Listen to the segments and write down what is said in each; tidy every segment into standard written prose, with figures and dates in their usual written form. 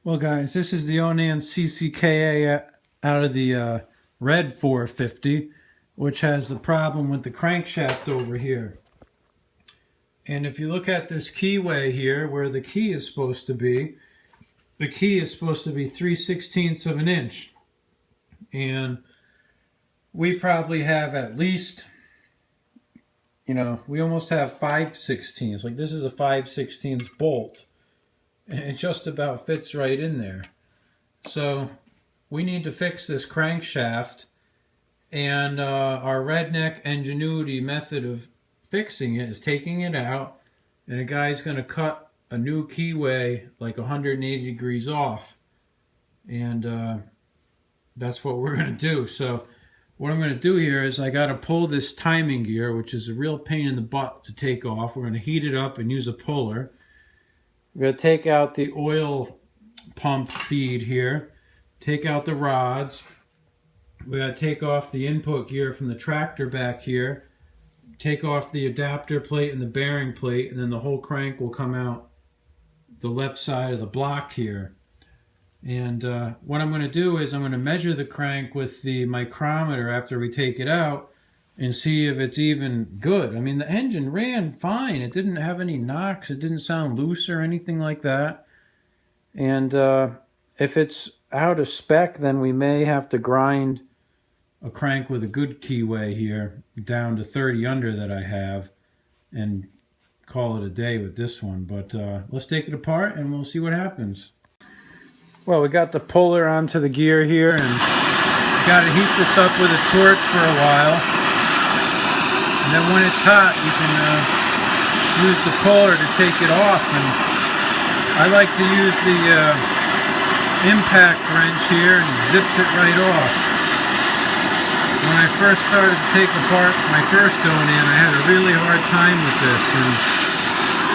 Well, guys, this is the Onan CCKA out of the red 450, which has the problem with the crankshaft over here. And if you look at this keyway here, where the key is supposed to be, the key is supposed to be 3/16 of an inch. And we probably have at least, we almost have 5/16. Like, this is a 5/16 bolt. And it just about fits right in there. So we need to fix this crankshaft, and our redneck ingenuity method of fixing it is taking it out, and a guy's going to cut a new keyway like 180 degrees off, and that's what we're going to do. So what I'm going to do here is I got to pull this timing gear, which is a real pain in the butt to take off. We're going to heat it up and use a puller. We're going to take out the oil pump feed here, take out the rods. We got to take off the input gear from the tractor back here, take off the adapter plate and the bearing plate, and then the whole crank will come out the left side of the block here. And what I'm going to do is I'm going to measure the crank with the micrometer after we take it out and see if it's even good. I mean, the engine ran fine. It didn't have any knocks. It didn't sound loose or anything like that. And if it's out of spec, then we may have to grind a crank with a good keyway here down to 30 under that I have and call it a day with this one. But let's take it apart and we'll see what happens. Well, we got the puller onto the gear here, and we got to heat this up with a torch for a while. And then when it's hot, you can use the puller to take it off. And I like to use the impact wrench here, and it zips it right off. When I first started to take apart my first Onan, I had a really hard time with this. And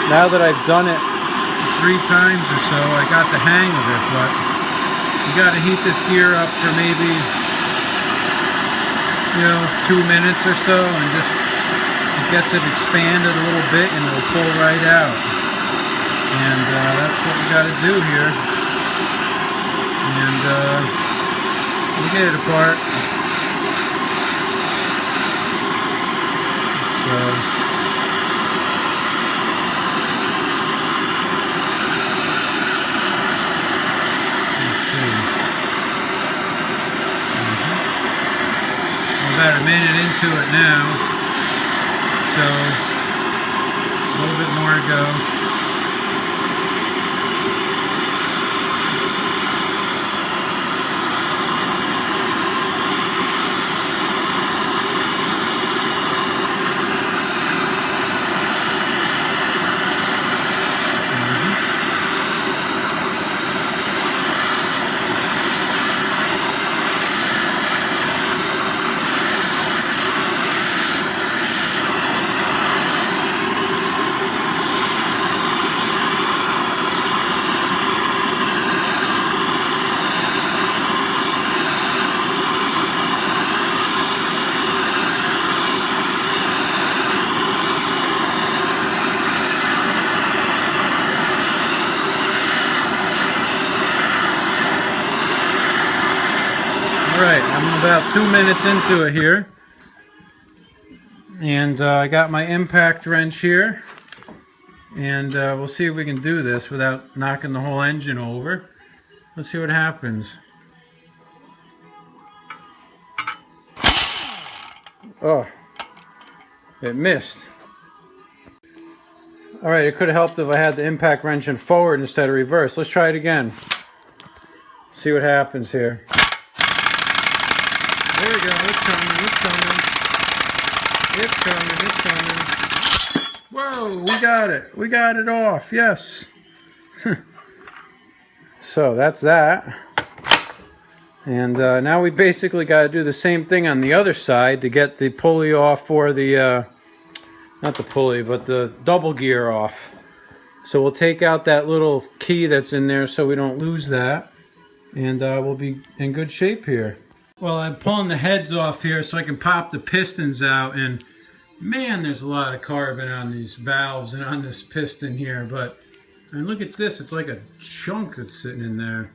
now that I've done it 3 times or so, I got the hang of it. But you got to heat this gear up for maybe 2 minutes or so, and just gets it expanded a little bit and it'll pull right out. And that's what we got to do here. And we'll get it apart. So about a minute into it now, so a little bit more to go. Alright, I'm about 2 minutes into it here, and I got my impact wrench here, and we'll see if we can do this without knocking the whole engine over. Let's see what happens. Oh, it missed. Alright, it could have helped if I had the impact wrench in forward instead of reverse. Let's try it again. See what happens here. There we go, it's coming. Whoa, we got it off, yes. So that's that. And now we basically got to do the same thing on the other side to get the pulley off for the, not the pulley, but the double gear off. So we'll take out that little key that's in there so we don't lose that. And we'll be in good shape here. Well, I'm pulling the heads off here so I can pop the pistons out, and man, there's a lot of carbon on these valves and on this piston here, but And look at this, it's like a chunk that's sitting in there.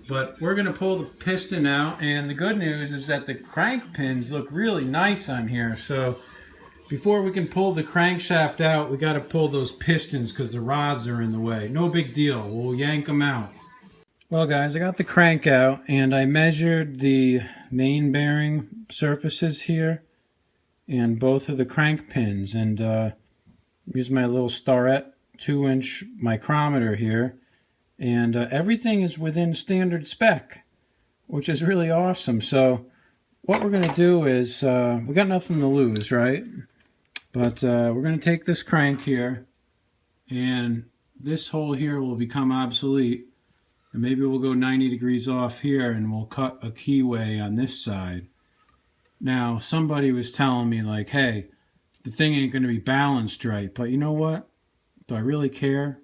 But we're going to pull the piston out, and the good news is that the crank pins look really nice on here. So before we can pull the crankshaft out, we got to pull those pistons because the rods are in the way. No big deal, we'll yank them out. Well guys, I got the crank out and I measured the main bearing surfaces here and both of the crank pins, and use my little Starrett 2-inch micrometer here, and everything is within standard spec, which is really awesome. So what we're going to do is, we got nothing to lose, right? But we're going to take this crank here, and this hole here will become obsolete, and maybe we'll go 90 degrees off here and we'll cut a keyway on this side. Now somebody was telling me like, hey, the thing ain't going to be balanced right, but you know what? Do I really care?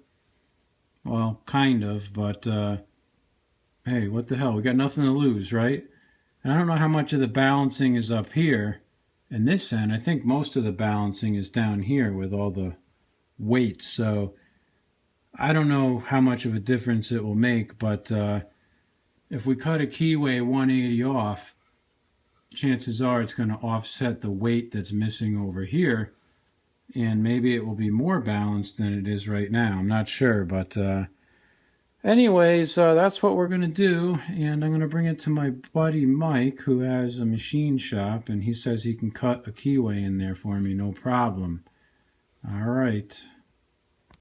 Well, kind of, but hey, what the hell? We got nothing to lose, right? And I don't know how much of the balancing is up here in this end. I think most of the balancing is down here with all the weights, so I don't know how much of a difference it will make, but if we cut a keyway 180 off, chances are it's going to offset the weight that's missing over here, and maybe it will be more balanced than it is right now. I'm not sure, but anyways, that's what we're going to do, and I'm going to bring it to my buddy Mike, who has a machine shop, and he says he can cut a keyway in there for me, no problem. All right.